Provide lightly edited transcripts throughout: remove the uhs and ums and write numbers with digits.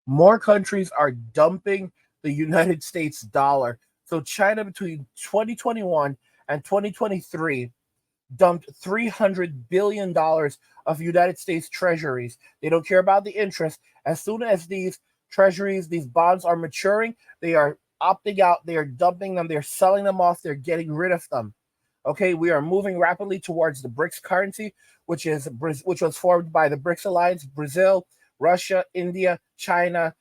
More countries are dumping the United States dollar. So China between 2021 and 2023 dumped $300 billion of United States treasuries. They don't care about the interest. As soon as these treasuries, these bonds are maturing, they are opting out, they are dumping them, they're selling them off, they're getting rid of them. Okay, we are moving rapidly towards the BRICS currency, which was formed by the BRICS alliance: Brazil, Russia, India, China,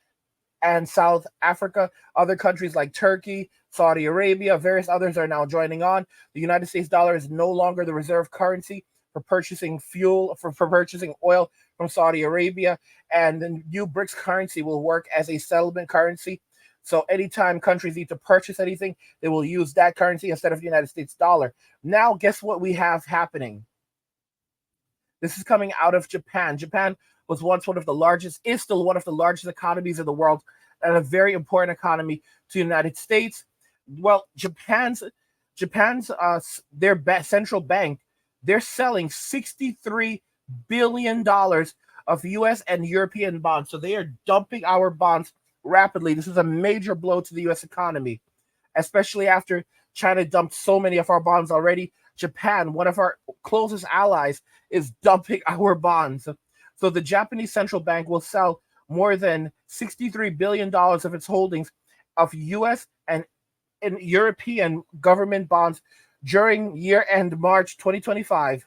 and South Africa. Other countries like Turkey, Saudi Arabia, various others are now joining on. The United States dollar is no longer the reserve currency for purchasing fuel, for purchasing oil from Saudi Arabia. And the new BRICS currency will work as a settlement currency. So anytime countries need to purchase anything, they will use that currency instead of the United States dollar. Now, guess what we have happening? This is coming out of Japan. Japan was once one of the largest, is still one of the largest economies in the world, and a very important economy to the United States. Well, Japan's central bank, they're selling $63 billion of U.S. and European bonds. So they are dumping our bonds rapidly. This is a major blow to the U.S. economy, especially after China dumped so many of our bonds already. Japan, one of our closest allies, is dumping our bonds. So the Japanese central bank will sell more than $63 billion of its holdings of U.S. and European government bonds during year-end March 2025,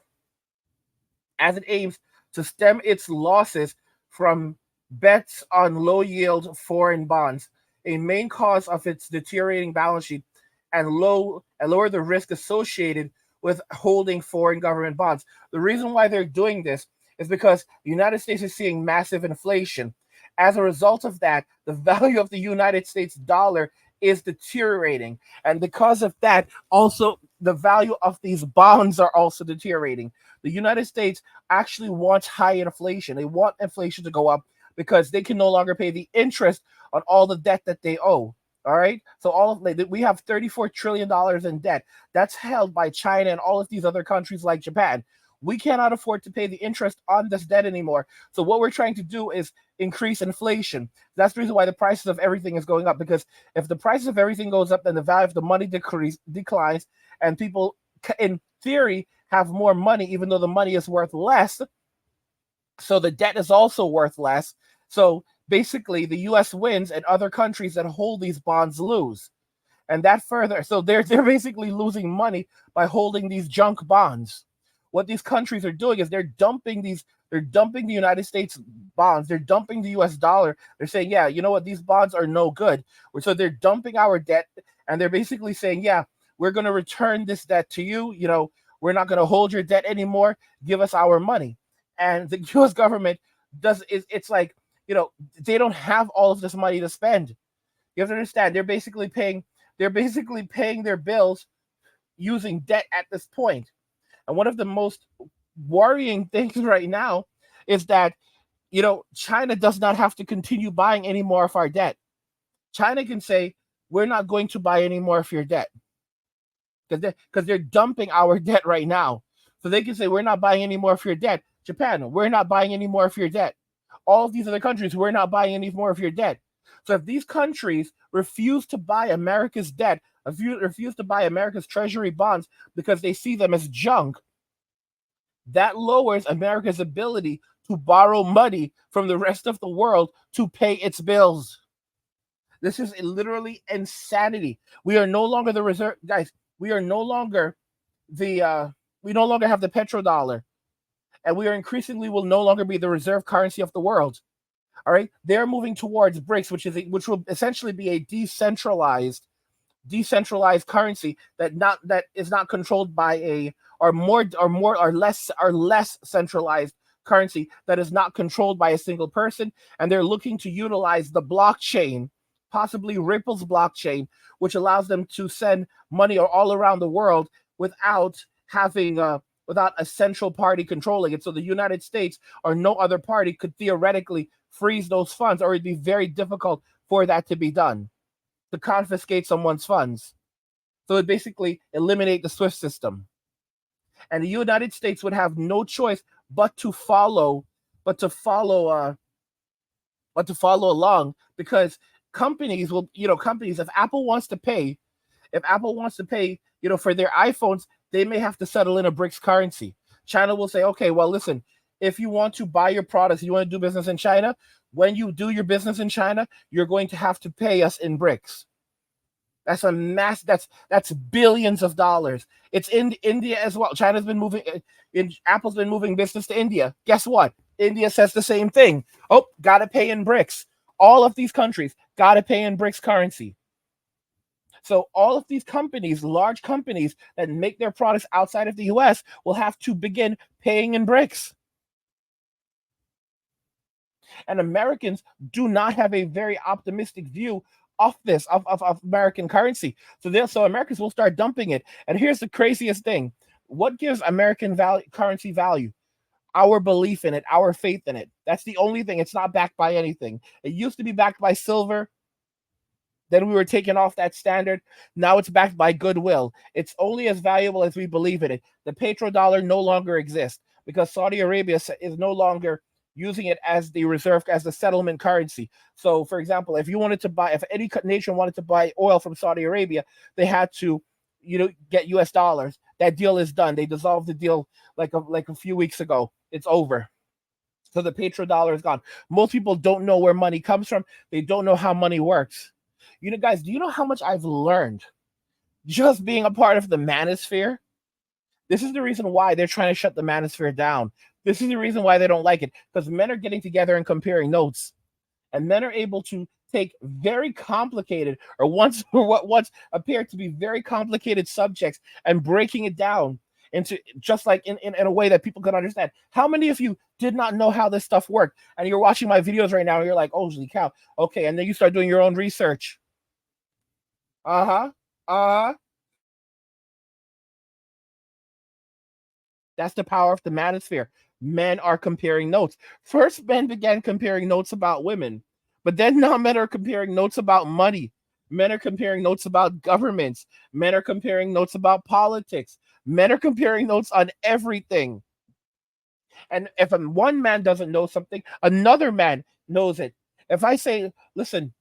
as it aims to stem its losses from bets on low-yield foreign bonds, a main cause of its deteriorating balance sheet, and lower the risk associated with holding foreign government bonds. The reason why they're doing this is because the United States is seeing massive inflation. As a result of that, the value of the United States dollar is deteriorating. And because of that, also the value of these bonds are also deteriorating. The United States actually wants high inflation. They want inflation to go up because they can no longer pay the interest on all the debt that they owe. All right. So we have $34 trillion in debt that's held by China and all of these other countries like Japan. We cannot afford to pay the interest on this debt anymore. So what we're trying to do is increase inflation. That's the reason why the prices of everything is going up. Because if the prices of everything goes up, then the value of the money declines, and people, in theory, have more money, even though the money is worth less. So the debt is also worth less. So basically, the U.S. wins, and other countries that hold these bonds lose. And that further, so they're basically losing money by holding these junk bonds. What these countries are doing is they're dumping the United States bonds, they're dumping the US dollar. They're saying, yeah, you know what, these bonds are no good. So they're dumping our debt, and they're basically saying, yeah, we're going to return this debt to you. We're not going to hold your debt anymore. Give us our money. And the US government it's like, they don't have all of this money to spend. You have to understand, they're basically paying their bills using debt at this point. And one of the most worrying things right now is that, China does not have to continue buying any more of our debt. China can say, we're not going to buy any more of your debt, because they're dumping our debt right now. So they can say, we're not buying any more of your debt. Japan, we're not buying any more of your debt. All of these other countries, we're not buying any more of your debt. So if these countries refuse to buy America's debt, refuse to buy America's treasury bonds because they see them as junk, that lowers America's ability to borrow money from the rest of the world to pay its bills. This is literally insanity. We are no longer the reserve, guys. We are no longer we no longer have the petrodollar, and we are increasingly will no longer be the reserve currency of the world. All right, they're moving towards BRICS, which will essentially be a decentralized currency that is not controlled by a or less centralized currency that is not controlled by a single person. And they're looking to utilize the blockchain, possibly Ripple's blockchain, which allows them to send money all around the world without having without a central party controlling it. So the United States or no other party could theoretically freeze those funds, or it'd be very difficult for that to be done, to confiscate someone's funds. So it basically eliminate the SWIFT system. And the United States would have no choice but to follow but to follow along, because companies will, companies, if Apple wants to pay, for their iPhones, they may have to settle in a BRICS currency. China will say, okay, well, listen, if you want to buy your products, you want to do business in China, when you do your business in China, you're going to have to pay us in BRICS. That's a mass. That's billions of dollars. It's in India as well. China's been moving. Apple's been moving business to India. Guess what? India says the same thing. Oh, gotta pay in BRICS. All of these countries gotta pay in BRICS currency. So all of these companies, large companies that make their products outside of the US, will have to begin paying in BRICS. And Americans do not have a very optimistic view of this, of American currency. So Americans will start dumping it. And here's the craziest thing. What gives American currency value? Our belief in it, our faith in it. That's the only thing. It's not backed by anything. It used to be backed by silver. Then we were taken off that standard. Now it's backed by goodwill. It's only as valuable as we believe in it. The Patro Dollar no longer exists because Saudi Arabia is no longer using it as the reserve, as the settlement currency. So, for example, if any nation wanted to buy oil from Saudi Arabia, they had to, get US dollars. That deal is done. They dissolved the deal like a few weeks ago. It's over. So the Dollar is gone. Most people don't know where money comes from. They don't know how money works. Guys, do you know how much I've learned just being a part of the manosphere? This is the reason why they're trying to shut the manosphere down. This is the reason why they don't like it, because men are getting together and comparing notes, and men are able to take very complicated or what once appeared to be very complicated subjects and breaking it down into just like in a way that people can understand. How many of you did not know how this stuff worked, and you're watching my videos right now and you're like, oh, holy cow, okay, and then you start doing your own research. That's the power of the manosphere. Men are comparing notes. First, men began comparing notes about women, but then now men are comparing notes about money. Men are comparing notes about governments. Men are comparing notes about politics. Men are comparing notes on everything. And if one man doesn't know something, another man knows it. If I say, listen,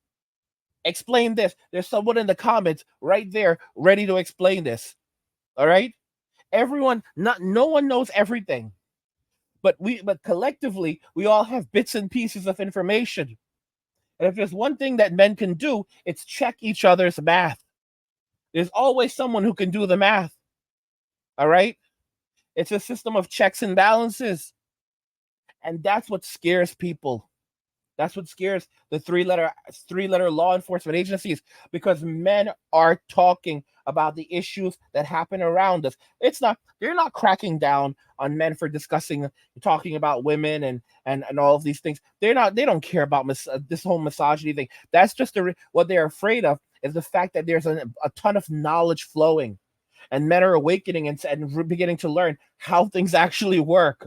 explain this, there's someone in the comments right there ready to explain this. All right? No one knows everything. But collectively, we all have bits and pieces of information. And if there's one thing that men can do, it's check each other's math. There's always someone who can do the math. All right? It's a system of checks and balances. And that's what scares people. That's what scares the three-letter law enforcement agencies, because men are talking about the issues that happen around us. They're not cracking down on men for talking about women and all of these things. They don't care about this whole misogyny thing. That's just what they're afraid of, is the fact that there's a ton of knowledge flowing, and men are awakening and beginning to learn how things actually work.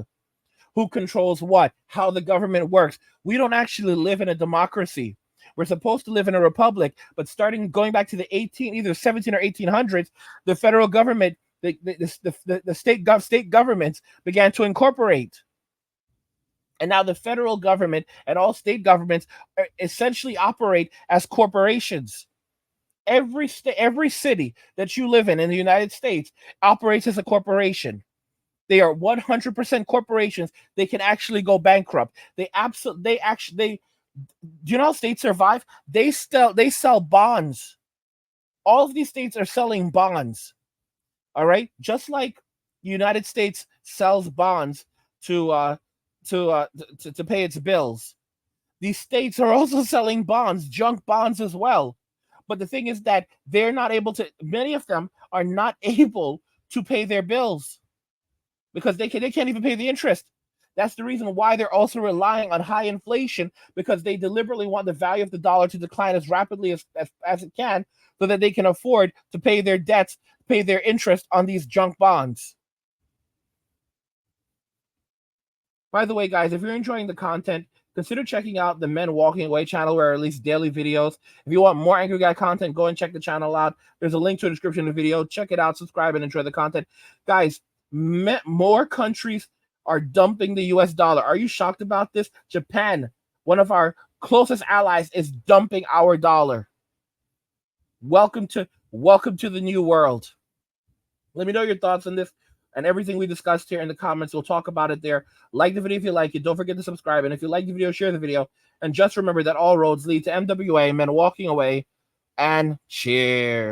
Who controls what, how the government works. We don't actually live in a democracy. We're supposed to live in a republic, but going back to the either 17 or 1800s, the federal government, the state governments began to incorporate. And now the federal government and all state governments essentially operate as corporations. Every city that you live in the United States operates as a corporation. They are 100% corporations. They can actually go bankrupt. Do you know how states survive? They sell bonds. All of these states are selling bonds. All right, just like the United States sells bonds to pay its bills. These states are also selling bonds, junk bonds as well. But the thing is that many of them are not able to pay their bills, because they can't even pay the interest. That's the reason why they're also relying on high inflation, because they deliberately want the value of the dollar to decline as rapidly as it can, so that they can afford to pay their debts, pay their interest on these junk bonds. By the way, guys, if you're enjoying the content, consider checking out the Men Walking Away channel, where I release daily videos. If you want more Angry Guy content, go and check the channel out. There's a link to the description of the video. Check it out, subscribe, and enjoy the content. Guys, more countries are dumping the US dollar. Are you shocked about this? Japan, one of our closest allies is dumping our dollar. Welcome to the new world. Let me know your thoughts on this and everything we discussed here in the comments. We'll talk about it there. Like the video if you like it. Don't forget to subscribe. And if you like the video, share the video. And just remember that all roads lead to MWA, men walking away. And cheers.